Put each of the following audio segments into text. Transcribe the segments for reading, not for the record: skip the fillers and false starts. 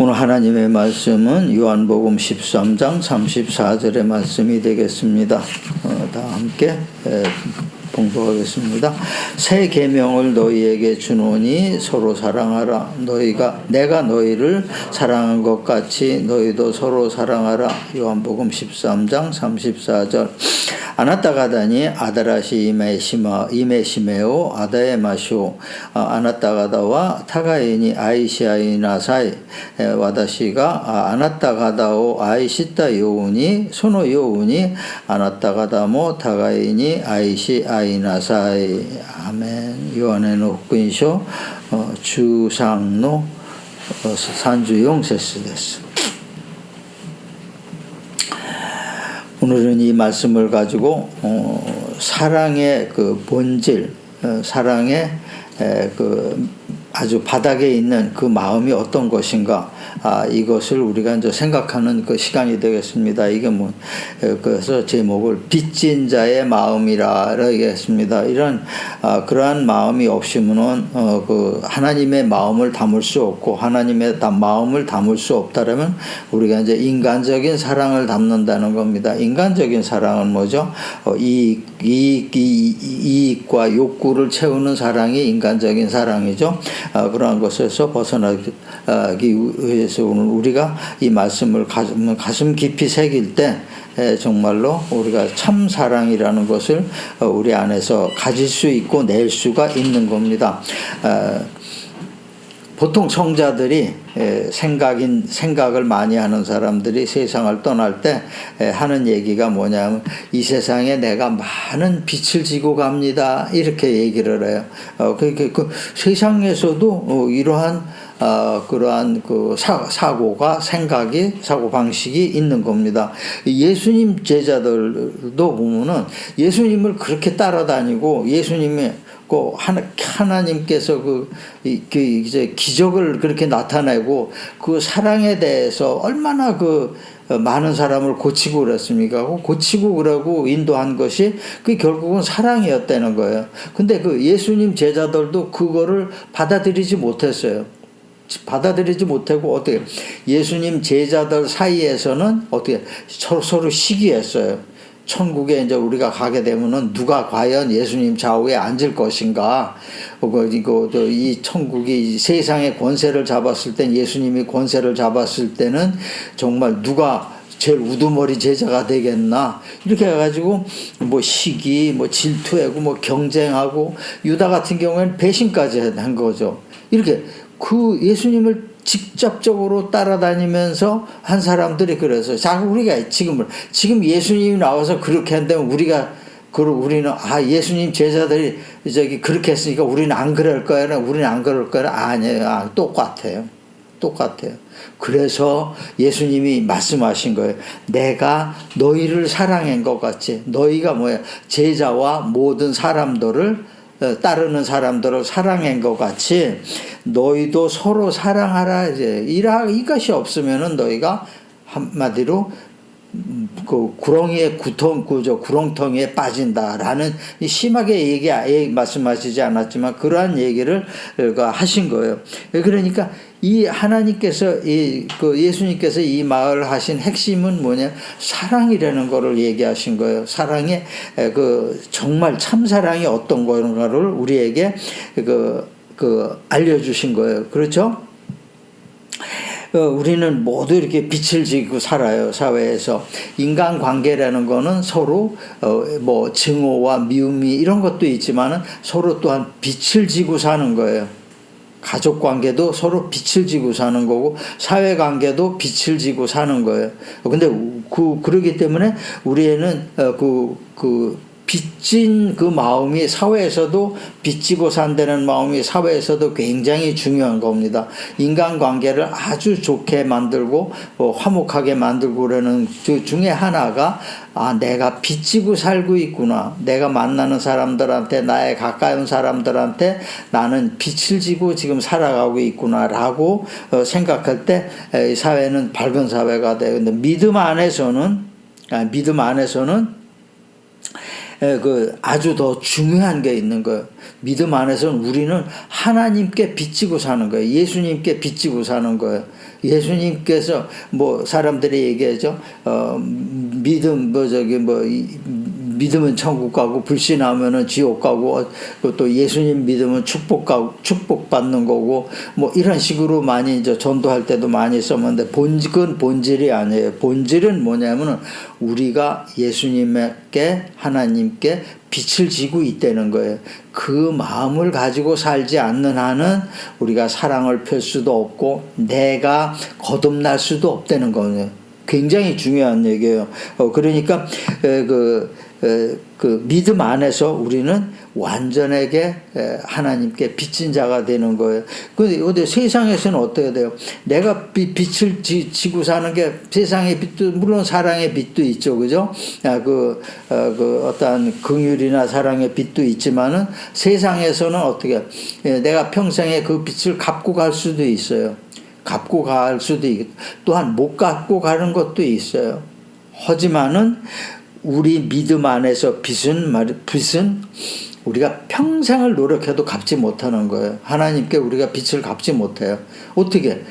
오늘 하나님의 말씀은 요한복음 13장 34절의 말씀이 되겠습니다. 다 함께 봉독하겠습니다. 새 계명을 너희에게 주노니 서로 사랑하라. 내가 너희를 사랑한 것 같이 너희도 서로 사랑하라. 요한복음 13장 34절. 아나타가다니 아다라시 이메시메오 아다에마쇼 아나타가다와 타가이니 아이시아이나사이 와다시가 아나타가다오 아이시타 요우니 소노 요우니 아나타가다모 타가이니 아이시아이나사이. 아멘. 요한의福音書 주상노 산주용 세스데스. 오늘은 이 말씀을 가지고 사랑의 그 본질, 사랑의 그 아주 바닥에 있는 그 마음이 어떤 것인가, 이것을 우리가 이제 생각하는 그 시간이 되겠습니다. 이게 그래서 제목을 빚진 자의 마음이라 하겠습니다. 이런 그러한 마음이 없으면은 그 하나님의 마음을 담을 수 없고, 하나님의 마음을 담을 수 없다라면 우리가 이제 인간적인 사랑을 담는다는 겁니다. 인간적인 사랑은 뭐죠? 이익과 욕구를 채우는 사랑이 인간적인 사랑이죠. 그러한 것에서 벗어나기 위해서 오늘 우리가 이 말씀을 가슴 깊이 새길 때 정말로 우리가 참 사랑이라는 것을 우리 안에서 가질 수 있고 낼 수가 있는 겁니다. 보통 성자들이 생각을 많이 하는 사람들이 세상을 떠날 때 하는 얘기가 뭐냐면, 이 세상에 내가 많은 빚을 지고 갑니다, 이렇게 얘기를 해요. 그 세상에서도 이러한 그러한 그 사고 방식이 있는 겁니다. 예수님 제자들도 보면은 예수님을 그렇게 따라다니고, 예수님의 하나님께서 이제 기적을 그렇게 나타내고 그 사랑에 대해서 얼마나 많은 사람을 고치고 그랬습니까? 고치고 그러고 인도한 것이 결국은 사랑이었다는 거예요. 근데 그 예수님 제자들도 그거를 받아들이지 못했어요. 받아들이지 못하고 어떻게 예수님 제자들 사이에서는 어떻게 서로 시기했어요. 천국에 이제 우리가 가게 되면은 누가 과연 예수님 좌우에 앉을 것인가? 이 천국이 세상의 권세를 잡았을 땐, 예수님이 권세를 잡았을 때는 정말 누가 제일 우두머리 제자가 되겠나? 이렇게 해가지고 시기, 질투하고 경쟁하고, 유다 같은 경우에는 배신까지 한 거죠. 이렇게 예수님을 직접적으로 따라다니면서 한 사람들이 그래서 우리가 지금 예수님이 나와서 그렇게 한다면 우리는 예수님 제자들이 그렇게 했으니까 우리는 안 그럴 거야. 아니에요. 똑같아요. 그래서 예수님이 말씀하신 거예요. 내가 너희를 사랑한 것 같이, 너희가 제자와 모든 사람들을 따르는 사람들을 사랑한 것 같이 너희도 서로 사랑하라. 이것이 없으면은 너희가 한마디로 구렁텅이에 빠진다라는 심하게 말씀하시지 않았지만 그러한 얘기를 하신 거예요. 그러니까 이 하나님께서 예수님께서 이 말을 하신 핵심은 뭐냐? 사랑이라는 거를 얘기하신 거예요. 사랑의 정말 참 사랑이 어떤 거인가를 우리에게 알려주신 거예요. 그렇죠? 우리는 모두 이렇게 빚을 지고 살아요, 사회에서. 인간관계라는 거는 서로 증오와 미움이 이런 것도 있지만은 서로 또한 빚을 지고 사는 거예요. 가족관계도 서로 빚을 지고 사는 거고, 사회관계도 빚을 지고 사는 거예요. 근데 그러기 때문에 우리는 빚진 마음이 사회에서도, 빚지고 산다는 마음이 사회에서도 굉장히 중요한 겁니다. 인간관계를 아주 좋게 만들고 화목하게 만들고 그러는 그 중에 하나가 내가 빚지고 살고 있구나. 내가 만나는 사람들한테, 나의 가까운 사람들한테 나는 빚을 지고 지금 살아가고 있구나라고 생각할 때 사회는 밝은 사회가 돼요. 근데 믿음 안에서는 아주 더 중요한 게 있는 거예요. 믿음 안에서는 우리는 하나님께 빚지고 사는 거예요. 예수님께 빚지고 사는 거예요. 예수님께서 뭐 사람들이 얘기하죠. 믿음 믿으면 천국 가고 불신하면은 지옥 가고 또 예수님 믿으면 축복받는 거고 뭐 이런 식으로 많이 이제 전도할 때도 많이 썼는데 그건 본질이 아니에요. 본질은 뭐냐면은 우리가 예수님께 하나님께 빛을 지고 있다는 거예요. 그 마음을 가지고 살지 않는 한은 우리가 사랑을 펼 수도 없고 내가 거듭날 수도 없다는 거예요. 굉장히 중요한 얘기예요. 그러니까 그 믿음 안에서 우리는 완전하게 하나님께 빚진 자가 되는 거예요. 근데 세상에서는 어떻게 돼요? 내가 빛을 지고 사는 게 세상의 빛도 물론 사랑의 빛도 있죠, 그죠? 어떠한 긍휼이나 사랑의 빛도 있지만은 세상에서는 어떻게 내가 평생에 그 빛을 갚고 갈 수도 있어요. 갚고 갈 수도 있고 또한 못 갚고 가는 것도 있어요. 하지만은 우리 믿음 안에서 빛은 우리가 평생을 노력해도 갚지 못하는 거예요. 하나님께 우리가 빛을 갚지 못해요. 어떻게?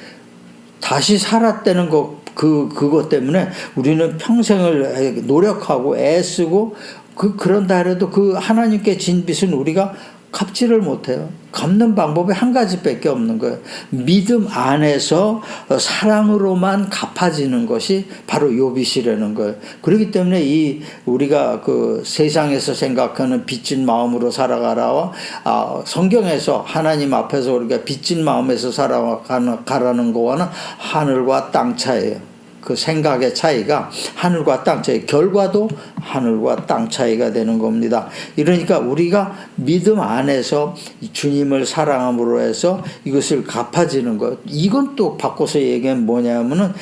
다시 살았다는 그것 때문에 우리는 평생을 노력하고 애쓰고 그런다 해도 그 하나님께 진 빛은 우리가 갚지를 못해요. 갚는 방법이 한 가지밖에 없는 거예요. 믿음 안에서 사랑으로만 갚아지는 것이 바로 요빗이라는 거예요. 그렇기 때문에 우리가 그 세상에서 생각하는 빚진 마음으로 살아가라와 성경에서 하나님 앞에서 우리가 빚진 마음에서 살아가라는 거와는 하늘과 땅 차이예요. 그 생각의 차이가 하늘과 땅 차이, 결과도 하늘과 땅 차이가 되는 겁니다. 그러니까 우리가 믿음 안에서 주님을 사랑함으로 해서 이것을 갚아지는 것. 이건 또 바꿔서 얘기하면 뭐냐면은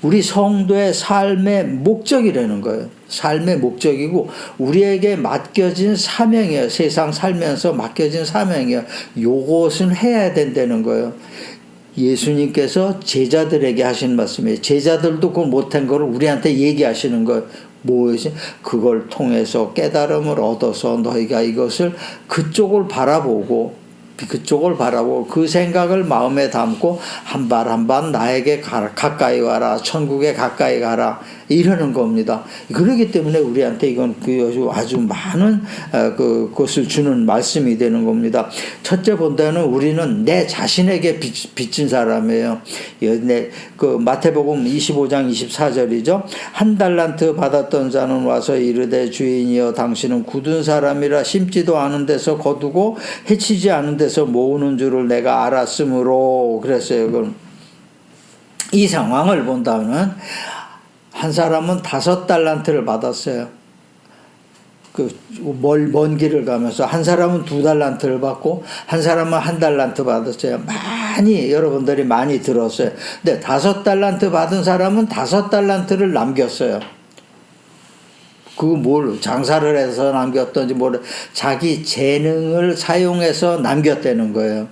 우리 성도의 삶의 목적이라는 거예요. 삶의 목적이고 우리에게 맡겨진 사명이에요. 세상 살면서 맡겨진 사명이에요. 요것은 해야 된다는 거예요. 예수님께서 제자들에게 하신 말씀이에요. 제자들도 그걸 못한 거를 우리한테 얘기하시는 거예요. 무엇이? 그걸 통해서 깨달음을 얻어서 너희가 이것을 그쪽을 바라보고 그 생각을 마음에 담고 한 발 한 발 나에게 가까이 와라. 천국에 가까이 가라. 이러는 겁니다. 그렇기 때문에 우리한테 이건 아주 많은 그것을 주는 말씀이 되는 겁니다. 첫째 본다는 우리는 내 자신에게 빚진 사람이에요. 마태복음 25장 24절이죠. 한 달란트 받았던 자는 와서 이르되 주인이여 당신은 굳은 사람이라 심지도 않은 데서 거두고 해치지 않은 데서 모으는 줄을 내가 알았으므로 그랬어요. 그럼 이 상황을 본다면 한 사람은 5달란트를 받았어요. 먼 길을 가면서 한 사람은 2달란트를 받고 한 사람은 1달란트 받았어요. 여러분들이 많이 들었어요. 근데 5달란트 받은 사람은 5달란트를 남겼어요. 장사를 해서 남겼던지 자기 재능을 사용해서 남겼다는 거예요.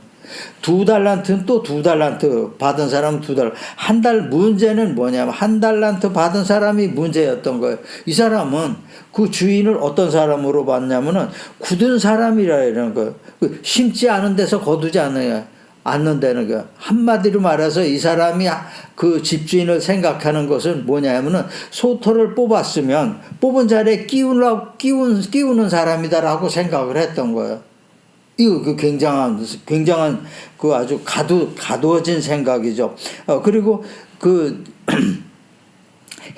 2달란트는 또 2달란트 받은 사람은 2달란트. 문제는 뭐냐면 1달란트 받은 사람이 문제였던 거예요. 이 사람은 그 주인을 어떤 사람으로 봤냐면은 굳은 사람이라는 거예요. 심지 않은 데서 거두지 않는다는 거예요. 한마디로 말해서 이 사람이 그 집주인을 생각하는 것은 뭐냐면은 소토를 뽑았으면 뽑은 자리에 끼우는 사람이다라고 생각을 했던 거예요. 이거 굉장한 아주 가두어진 생각이죠. 그리고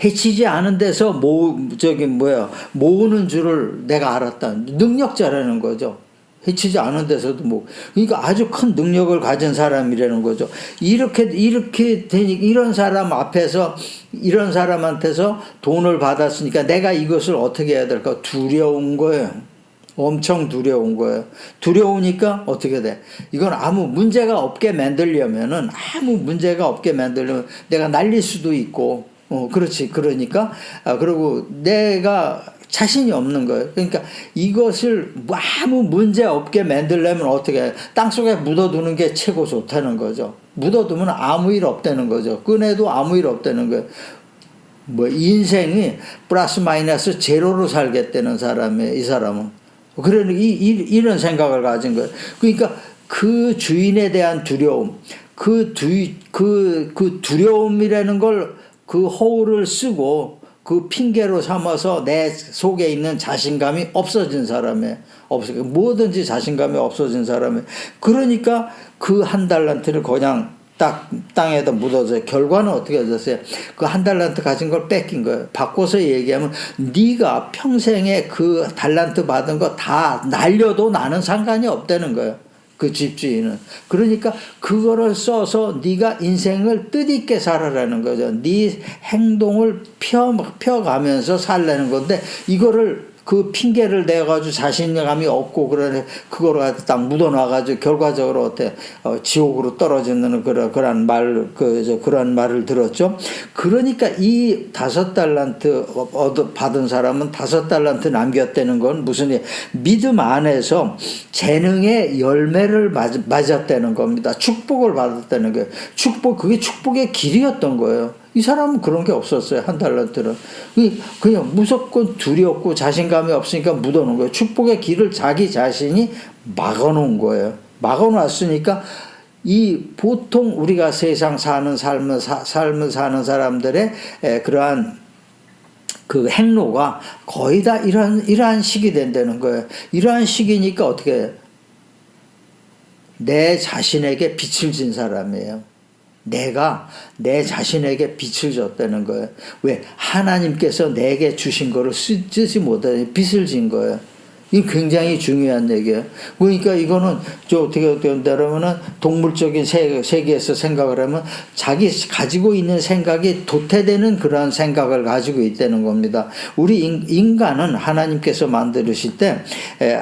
해치지 않은 데서 모으는 줄을 내가 알았다. 능력자라는 거죠. 해치지 않은 데서도 그러니까 아주 큰 능력을 가진 사람이라는 거죠. 이렇게 되니 이런 사람 앞에서 이런 사람한테서 돈을 받았으니까 내가 이것을 어떻게 해야 될까? 두려운 거예요. 엄청 두려운 거예요. 두려우니까 어떻게 돼? 이건 아무 문제가 없게 만들려면 내가 날릴 수도 있고, 그렇지. 그러니까, 그리고 내가 자신이 없는 거예요. 그러니까 이것을 아무 문제 없게 만들려면 어떻게 해요? 땅속에 묻어두는 게 최고 좋다는 거죠. 묻어두면 아무 일 없다는 거죠. 꺼내도 아무 일 없다는 거예요. 인생이 플러스 마이너스 제로로 살겠다는 사람이에요, 이 사람은. 그러니 이런 생각을 가진 거예요. 그러니까 그 주인에 대한 두려움, 그 두려움이라는 걸 그 허울을 쓰고 그 핑계로 삼아서 내 속에 있는 자신감이 없어진 사람이에요. 뭐든지 자신감이 없어진 사람이에요. 그러니까 그 한 달란트를 그냥 딱 땅에다 묻어서 결과는 어떻게 됐어요? 그 한 달란트 가진 걸 뺏긴 거예요. 바꿔서 얘기하면 네가 평생에 그 달란트 받은 거 다 날려도 나는 상관이 없다는 거예요. 그 집주인은. 그러니까 그거를 써서 네가 인생을 뜻있게 살아라는 거죠. 네 행동을 펴가면서 살라는 건데 이거를 그 핑계를 내가지고 자신감이 없고 그러네 그거를 갖다 딱 묻어놔가지고 결과적으로 어때 지옥으로 떨어지는 그런 그런 말을 들었죠. 그러니까 이 5달란트 받은 사람은 5달란트 남겼다는 건 무슨 믿음 안에서 재능의 열매를 맞았다는 겁니다. 축복을 받았다는 거예요. 그게 축복의 길이었던 거예요. 이 사람은 그런 게 없었어요. 한 달란트는. 그냥 무조건 두렵고 자신감이 없으니까 묻어놓은 거예요. 축복의 길을 자기 자신이 막아놓은 거예요. 막아놨으니까 이 보통 우리가 세상 사는 삶을 사는 사람들의 그러한 그 행로가 거의 다 이러한 식이 된다는 거예요. 이러한 식이니까 어떻게 해요? 내 자신에게 빛을 진 사람이에요. 내가 내 자신에게 빛을 줬다는 거예요. 왜? 하나님께서 내게 주신 거를 쓰지 못하니 빛을 진 거예요. 이게 굉장히 중요한 얘기예요. 그러니까 이거는 어떻게 된다면은 동물적인 세계에서 생각을 하면 자기 가지고 있는 생각이 도태되는 그런 생각을 가지고 있다는 겁니다. 우리 인간은 하나님께서 만드실 때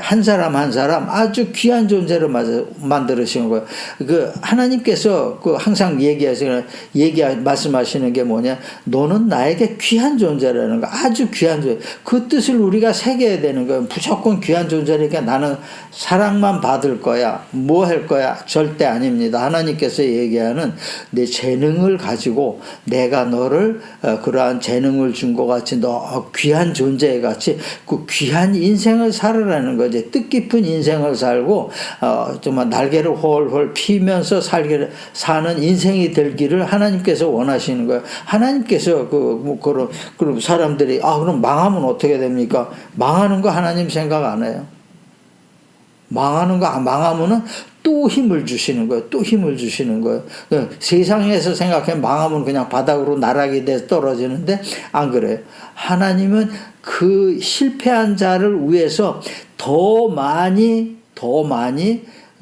한 사람 한 사람 아주 귀한 존재로 만드신 거예요. 그 하나님께서 그 항상 말씀하시는 게 뭐냐? 너는 나에게 귀한 존재라는 거, 아주 귀한 존재. 그 뜻을 우리가 새겨야 되는 거예요. 무조건 귀한 존재니까 나는 사랑만 받을 거야. 뭐 할 거야? 절대 아닙니다. 하나님께서 얘기하는 내 재능을 가지고 내가 너를 그러한 재능을 준 것 같이 너 귀한 존재 같이 그 귀한 인생을 살으라는 거지. 뜻깊은 인생을 살고 정말 날개를 홀홀 피면서 사는 인생이 되기를 하나님께서 원하시는 거예요. 하나님께서 그럼 사람들이 그럼 망하면 어떻게 됩니까? 망하는 거 하나님 생각 안 해요. 망하면은 또 힘을 주시는 거예요. 또 힘을 주시는 거예요. 세상에서 생각하면 망하면 그냥 바닥으로 나락이 돼서 떨어지는데 안 그래요. 하나님은 그 실패한 자를 위해서 더 많이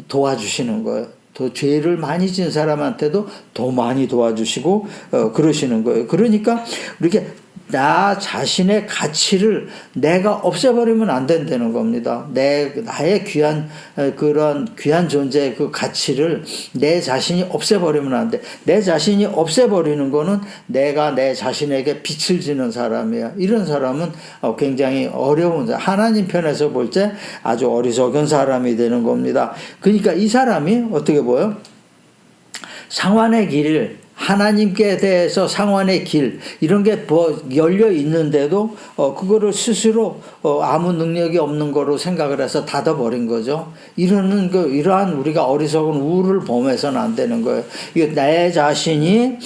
도와주시는 거예요. 더 죄를 많이 진 사람한테도 더 많이 도와주시고 그러시는 거예요. 그러니까 이렇게 나 자신의 가치를 내가 없애버리면 안 된다는 겁니다. 나의 그런 귀한 존재의 그 가치를 내 자신이 없애버리면 안 돼. 내 자신이 없애버리는 거는 내가 내 자신에게 빛을 지는 사람이야. 이런 사람은 굉장히 어려운 하나님 편에서 볼 때 아주 어리석은 사람이 되는 겁니다. 그러니까 이 사람이 어떻게 보여? 상환의 길을 하나님께 대해서 상환의 길 이런 게 열려 있는데도 그거를 스스로 아무 능력이 없는 거로 생각을 해서 닫아버린 거죠. 이러한 우리가 어리석은 우를 범해서는 안 되는 거예요. 이거 내 자신이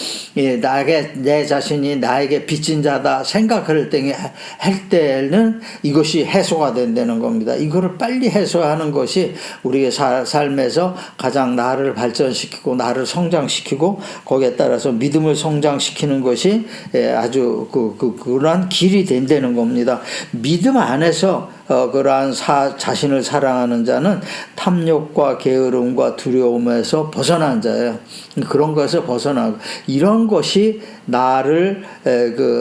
나에게 빚진 자다 생각할 때는 이것이 해소가 된다는 겁니다. 이거를 빨리 해소하는 것이 우리의 삶에서 가장 나를 발전시키고 나를 성장시키고 거기에 따라서 믿음을 성장시키는 것이 아주 그러한 길이 된다는 겁니다. 믿음 안에서 그러한 자신을 사랑하는 자는 탐욕과 게으름과 두려움에서 벗어난 자예요. 그런 것에서 벗어나고 이런 것이 나를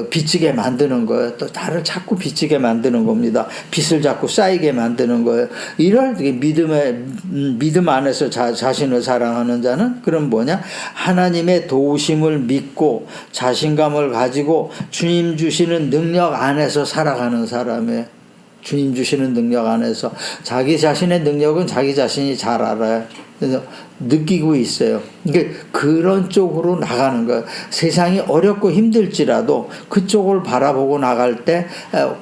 빚지게 만드는 거예요. 또 나를 자꾸 빚지게 만드는 겁니다. 빚을 자꾸 쌓이게 만드는 거예요. 이럴 믿음 안에서 자신을 사랑하는 자는 그럼 뭐냐? 하나님의 도우심을 믿고 자신감을 가지고 주님 주시는 능력 안에서 살아가는 사람이에요. 주님 주시는 능력 안에서 자기 자신의 능력은 자기 자신이 잘 알아요. 그래서 느끼고 있어요. 그러니까 그런 쪽으로 나가는 거예요. 세상이 어렵고 힘들지라도 그쪽을 바라보고 나갈 때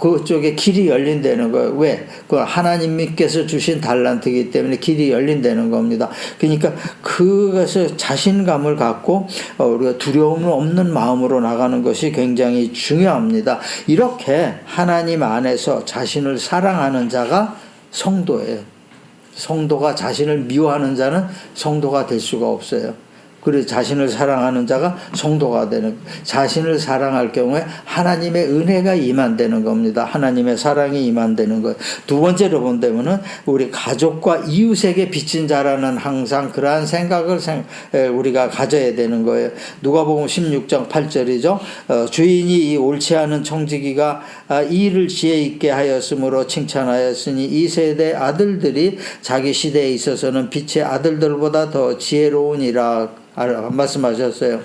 그쪽에 길이 열린다는 거예요. 왜? 그 하나님께서 주신 달란트이기 때문에 길이 열린다는 겁니다. 그러니까 그것에 자신감을 갖고 우리가 두려움 없는 마음으로 나가는 것이 굉장히 중요합니다. 이렇게 하나님 안에서 자신을 사랑하는 자가 성도예요. 성도가 자신을 미워하는 자는 성도가 될 수가 없어요. 그래서 자신을 사랑하는 자가 성도가 되는, 자신을 사랑할 경우에 하나님의 은혜가 임한다는 겁니다. 하나님의 사랑이 임한다는 거예요. 두 번째로 본다면은 우리 가족과 이웃에게 빚진 자라는 항상 그러한 생각을 우리가 가져야 되는 거예요. 누가복음 16장 8절이죠. 주인이 이 옳지 않은 청지기가 이 일을 지혜 있게 하였으므로 칭찬하였으니 이 세대 아들들이 자기 시대에 있어서는 빛의 아들들보다 더 지혜로우니라 말씀하셨어요.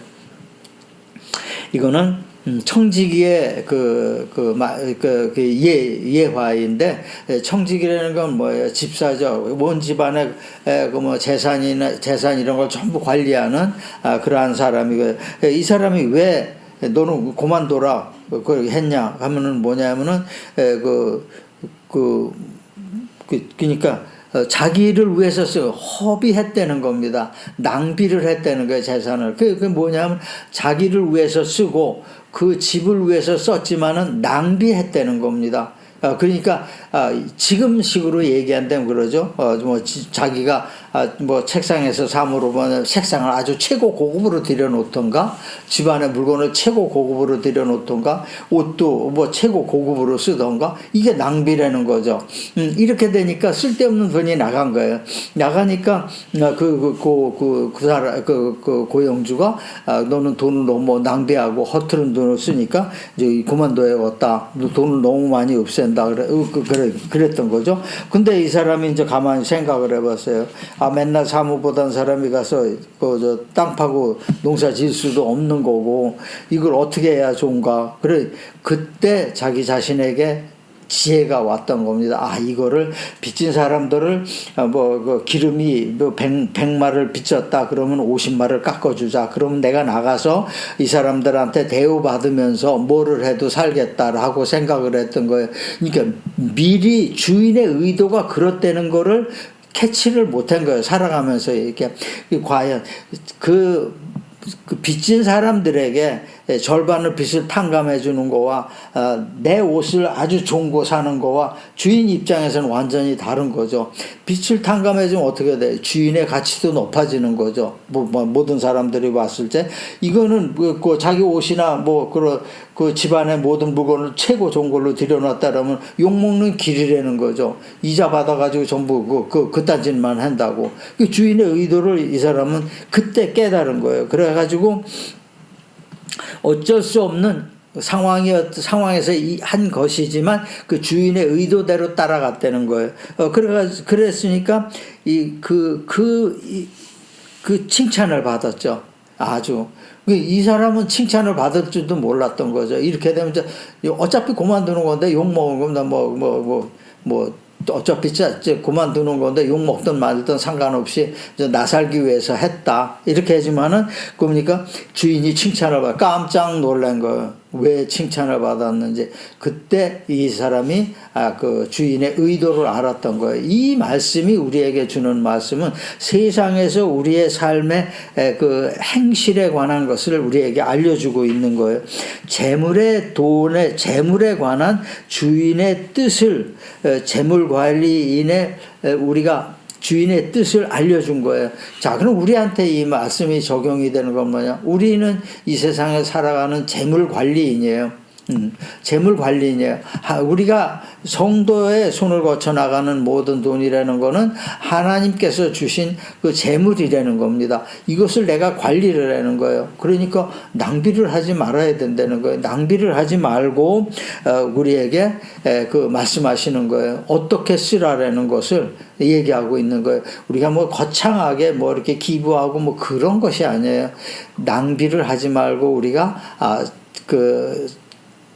이거는 청지기의 예화인데, 청지기라는 건 뭐예요? 집사죠. 온 집안의 재산 이런 걸 전부 관리하는 그러한 사람이고요. 이 사람이 왜 너는 그만둬라 그렇게 했냐 하면은 뭐냐면은 그러니까 자기를 위해서 허비했다는 겁니다. 낭비를 했다는 거예요, 재산을. 그게 뭐냐면 자기를 위해서 쓰고 그 집을 위해서 썼지만은 낭비했다는 겁니다. 그러니까 지금식으로 얘기한다면 그러죠. 자기가 책상에서 사물을 보면 책상을 아주 최고 고급으로 들여놓던가, 집안의 물건을 최고 고급으로 들여놓던가, 옷도 최고 고급으로 쓰던가, 이게 낭비라는 거죠. 이렇게 되니까 쓸데없는 돈이 나간 거예요. 나가니까 고용주가 너는 돈을 너무 낭비하고 허투른 돈을 쓰니까 이제 그만둬야겠다. 너 돈을 너무 많이 없앤다. 그랬던 거죠. 근데 이 사람이 이제 가만히 생각을 해봤어요. 맨날 사무 보던 사람이 가서 땅 파고 농사 지을 수도 없는 거고 이걸 어떻게 해야 좋은가. 그래 그때 자기 자신에게 지혜가 왔던 겁니다. 이거를 빚진 사람들을 기름이 100마를 빚졌다 그러면 50마를 깎아주자. 그러면 내가 나가서 이 사람들한테 대우받으면서 뭐를 해도 살겠다라고 생각을 했던 거예요. 그러니까 미리 주인의 의도가 그렇다는 거를 캐치를 못한 거예요. 살아가면서 이렇게. 과연 그 빚진 사람들에게 절반의 빚을 탕감해 주는 거와 내 옷을 아주 좋은 거 사는 거와 주인 입장에서는 완전히 다른 거죠. 빚을 탕감해 주면 어떻게 돼? 주인의 가치도 높아지는 거죠. 모든 사람들이 봤을 때 이거는 자기 옷이나 그 집안의 모든 물건을 최고 좋은 걸로 들여놨다 그러면 욕먹는 길이라는 거죠. 이자 받아가지고 전부 그딴 짓만 한다고. 그 주인의 의도를 이 사람은 그때 깨달은 거예요. 그래가지고 어쩔 수 없는 상황에서 한 것이지만 그 주인의 의도대로 따라갔다는 거예요. 그랬으니까 그 칭찬을 받았죠. 아주. 이 사람은 칭찬을 받을 줄도 몰랐던 거죠. 이렇게 되면 어차피 그만두는 건데 욕먹은 거면 어차피 그만두는 건데 욕 먹든 말든 상관없이 나 살기 위해서 했다. 이렇게 하지만은 그러니까 주인이 칭찬을 받아 깜짝 놀란 거예요. 왜 칭찬을 받았는지. 그때 이 사람이 그 주인의 의도를 알았던 거예요. 이 말씀이 우리에게 주는 말씀은 세상에서 우리의 삶의 그 행실에 관한 것을 우리에게 알려주고 있는 거예요. 재물에 관한 주인의 뜻을 재물 관리인의 우리가 주인의 뜻을 알려준 거예요. 자, 그럼 우리한테 이 말씀이 적용이 되는 건 뭐냐? 우리는 이 세상에 살아가는 재물 관리인이에요. 재물 관리인이에요. 우리가 성도의 손을 거쳐 나가는 모든 돈이라는 거는 하나님께서 주신 그 재물이라는 겁니다. 이것을 내가 관리를 하는 거예요. 그러니까 낭비를 하지 말아야 된다는 거예요. 낭비를 하지 말고 우리에게 그 말씀하시는 거예요. 어떻게 쓰라라는 것을 얘기하고 있는 거예요. 우리가 거창하게 이렇게 기부하고 그런 것이 아니에요. 낭비를 하지 말고 우리가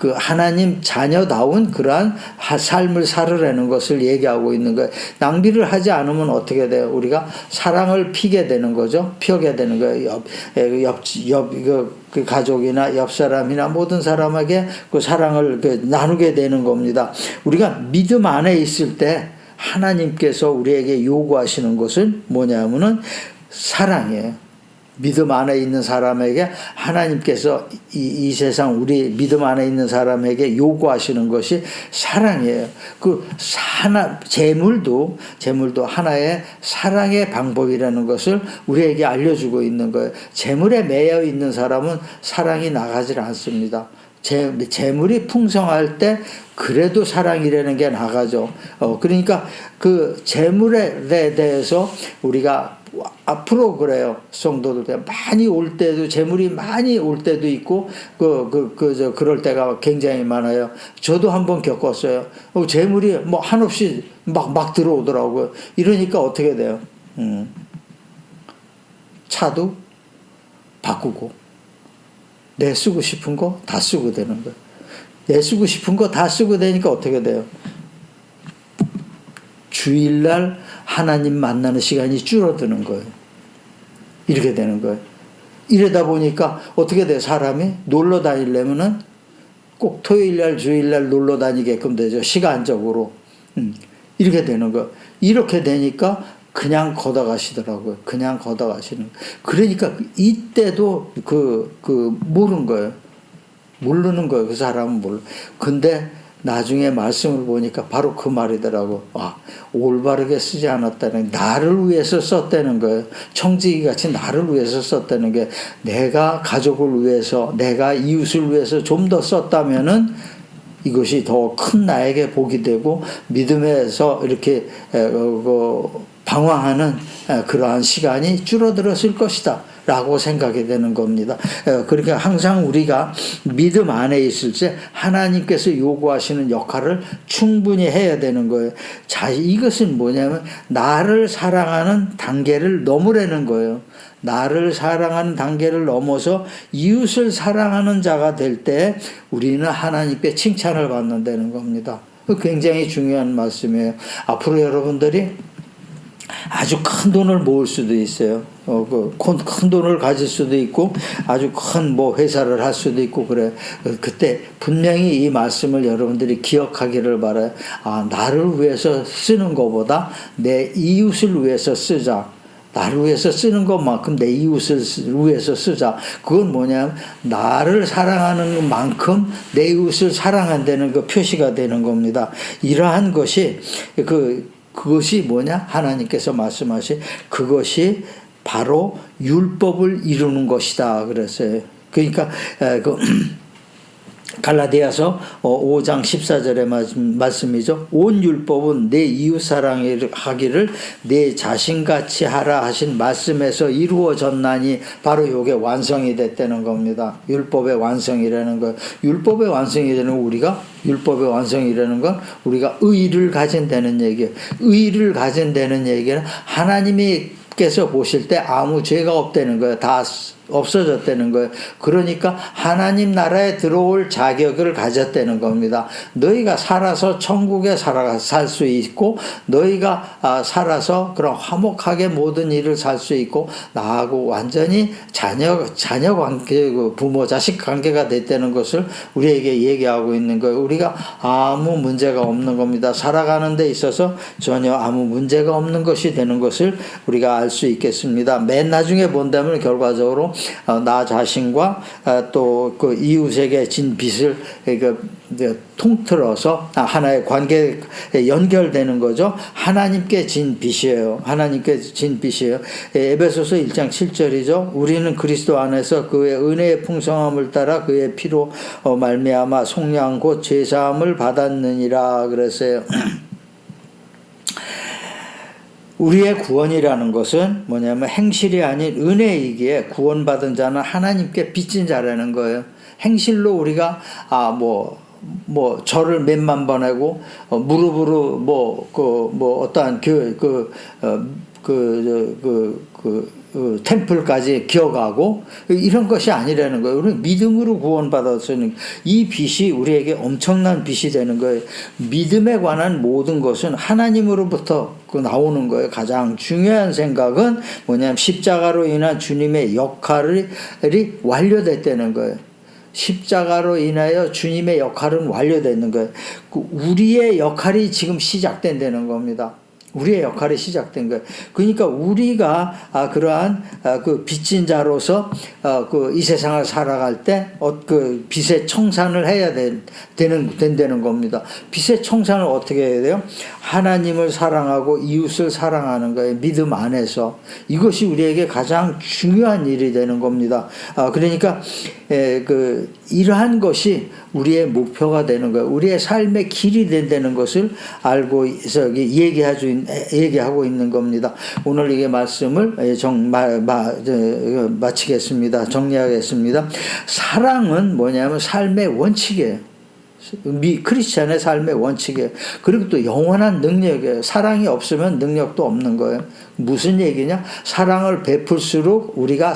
그 하나님 자녀다운 그러한 삶을 살으라는 것을 얘기하고 있는 거예요. 낭비를 하지 않으면 어떻게 돼요? 우리가 사랑을 피게 되는 거죠. 피게 되는 거예요. 그 가족이나 옆 사람이나 모든 사람에게 그 사랑을 나누게 되는 겁니다. 우리가 믿음 안에 있을 때 하나님께서 우리에게 요구하시는 것은 뭐냐면은 사랑이에요. 믿음 안에 있는 사람에게 하나님께서 이 세상 우리 믿음 안에 있는 사람에게 요구하시는 것이 사랑이에요. 그 재물도 하나의 사랑의 방법이라는 것을 우리에게 알려주고 있는 거예요. 재물에 매여 있는 사람은 사랑이 나가질 않습니다. 재물이 풍성할 때 그래도 사랑이라는 게 나가죠. 그러니까 그 재물에 대해서 우리가 앞으로 그래요. 성도들 많이 올 때도 재물이 많이 올 때도 있고 그럴 때가 굉장히 많아요. 저도 한번 겪었어요. 재물이 뭐 한없이 막 들어오더라고요. 이러니까 어떻게 돼요? 차도 바꾸고 내 쓰고 싶은 거 다 쓰고 되는 거예요. 내 쓰고 싶은 거 다 쓰고 되니까 어떻게 돼요? 주일날 하나님 만나는 시간이 줄어드는 거예요. 이렇게 되는 거예요. 이러다 보니까 어떻게 돼요? 사람이 놀러 다니려면은 꼭 토요일날 주일날 놀러 다니게끔 되죠. 시간적으로. 이렇게 되는 거예요. 이렇게 되니까 그냥 걷어가시더라고요. 그냥 걷어가시는 거예요. 그러니까 이때도 모르는 거예요. 모르는 거예요. 그 사람은 몰라. 근데 나중에 말씀을 보니까 바로 그 말이더라고. 올바르게 쓰지 않았다는, 나를 위해서 썼다는 거예요. 청지기 같이 나를 위해서 썼다는 게, 내가 가족을 위해서, 내가 이웃을 위해서 좀 더 썼다면은 이것이 더 큰 나에게 복이 되고 믿음에서 이렇게 방황하는 그러한 시간이 줄어들었을 것이다 라고 생각이 되는 겁니다. 그러니까 항상 우리가 믿음 안에 있을 때 하나님께서 요구하시는 역할을 충분히 해야 되는 거예요. 자, 이것은 뭐냐면 나를 사랑하는 단계를 넘으라는 거예요. 나를 사랑하는 단계를 넘어서 이웃을 사랑하는 자가 될 때 우리는 하나님께 칭찬을 받는다는 겁니다. 굉장히 중요한 말씀이에요. 앞으로 여러분들이 아주 큰 돈을 모을 수도 있어요. 큰 돈을 가질 수도 있고, 아주 큰 회사를 할 수도 있고, 그래. 그때 분명히 이 말씀을 여러분들이 기억하기를 바라요. 나를 위해서 쓰는 것보다 내 이웃을 위해서 쓰자. 나를 위해서 쓰는 것만큼 내 이웃을 위해서 쓰자. 그건 뭐냐면, 나를 사랑하는 만큼 내 이웃을 사랑한다는 그 표시가 되는 겁니다. 이러한 것이, 그것이 뭐냐? 하나님께서 말씀하신 그것이 바로 율법을 이루는 것이다 그랬어요. 그러니까 갈라디아서 5장 14절의 말씀이죠. 온 율법은 내 이웃 사랑하기를 내 자신같이 하라 하신 말씀에서 이루어졌나니, 바로 이게 완성이 됐다는 겁니다. 율법의 완성이라는 거. 율법의 완성이라는 율법의 완성이라는 건 우리가 의를 가진다는 얘기예요. 의를 가진다는 얘기는 하나님께서 보실 때 아무 죄가 없다는 거예요. 다 없어졌다는 거예요. 그러니까 하나님 나라에 들어올 자격을 가졌다는 겁니다. 너희가 살아서 천국에 살 수 있고, 너희가 살아서 그런 화목하게 모든 일을 살 수 있고, 나하고 완전히 자녀 관계, 부모 자식 관계가 됐다는 것을 우리에게 얘기하고 있는 거예요. 우리가 아무 문제가 없는 겁니다. 살아가는 데 있어서 전혀 아무 문제가 없는 것이 되는 것을 우리가 알 수 있겠습니다. 맨 나중에 본다면 결과적으로 나 자신과 또 그 이웃에게 진 빚을 통틀어서 하나의 관계에 연결되는 거죠. 하나님께 진 빚이에요. 하나님께 진 빚이에요. 에베소서 1장 7절이죠. 우리는 그리스도 안에서 그의 은혜의 풍성함을 따라 그의 피로 말미암아 속량 곧 죄사함을 받았느니라 그랬어요. 우리의 구원이라는 것은 뭐냐면 행실이 아닌 은혜이기에 구원받은 자는 하나님께 빚진 자라는 거예요. 행실로 우리가 절을 몇만 번 하고 어떠한 템플까지 기어가고 이런 것이 아니라는 거예요. 우리는 믿음으로 구원받았으니 이 빚이 우리에게 엄청난 빚이 되는 거예요. 믿음에 관한 모든 것은 하나님으로부터 나오는 거예요. 가장 중요한 생각은 뭐냐면 십자가로 인한 주님의 역할이 완료됐다는 거예요. 십자가로 인하여 주님의 역할은 완료되는 거예요. 우리의 역할이 지금 시작된다는 겁니다. 우리의 역할이 시작된 거예요. 그러니까 우리가 그러한 그 빚진 자로서 그 이 세상을 살아갈 때 그 빚의 청산을 해야 된다는 겁니다. 빚의 청산을 어떻게 해야 돼요? 하나님을 사랑하고 이웃을 사랑하는 거예요. 믿음 안에서. 이것이 우리에게 가장 중요한 일이 되는 겁니다. 그러니까 이러한 것이 우리의 목표가 되는 거예요. 우리의 삶의 길이 된다는 것을 알고 얘기하고 있는 겁니다. 오늘 이게 말씀을 마치겠습니다. 정리하겠습니다. 사랑은 뭐냐면 삶의 원칙이에요. 크리스찬의 삶의 원칙이에요. 그리고 또 영원한 능력이에요. 사랑이 없으면 능력도 없는 거예요. 무슨 얘기냐? 사랑을 베풀수록 우리가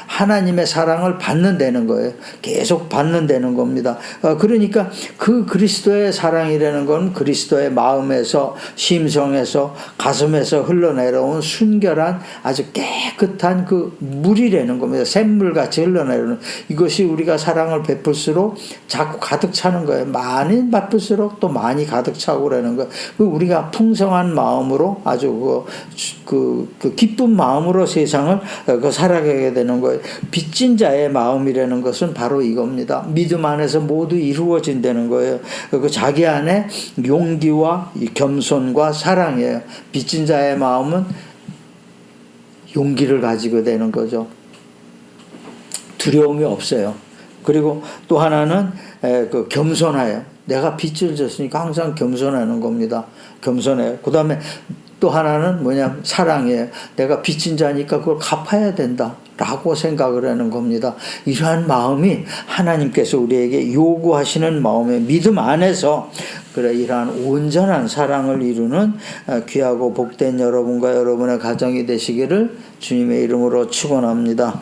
하나님의 사랑을 받는다는 거예요. 계속 받는다는 겁니다. 그러니까 그 그리스도의 사랑이라는 건 그리스도의 마음에서, 심성에서, 가슴에서 흘러내려온 순결한 아주 깨끗한 그 물이라는 겁니다. 샘물같이 흘러내려오는 이것이 우리가 사랑을 베풀수록 자꾸 가득 차는 거예요. 많이 베풀수록 또 많이 가득 차고 그러는 거예요. 우리가 풍성한 마음으로 아주 그 기쁜 마음으로 세상을 살아가게 되는 거예요. 빚진 자의 마음이라는 것은 바로 이겁니다. 믿음 안에서 모두 이루어진다는 거예요. 그 자기 안에 용기와 겸손과 사랑이에요. 빚진 자의 마음은 용기를 가지고 되는 거죠. 두려움이 없어요. 그리고 또 하나는 그 겸손해요. 내가 빚을 졌으니까 항상 겸손하는 겁니다. 겸손해요. 그 다음에 또 하나는 뭐냐면 사랑이에요. 내가 빚진 자니까 그걸 갚아야 된다 라고 생각을 하는 겁니다. 이러한 마음이 하나님께서 우리에게 요구하시는 마음의 믿음 안에서 이러한 온전한 사랑을 이루는 귀하고 복된 여러분과 여러분의 가정이 되시기를 주님의 이름으로 축원합니다.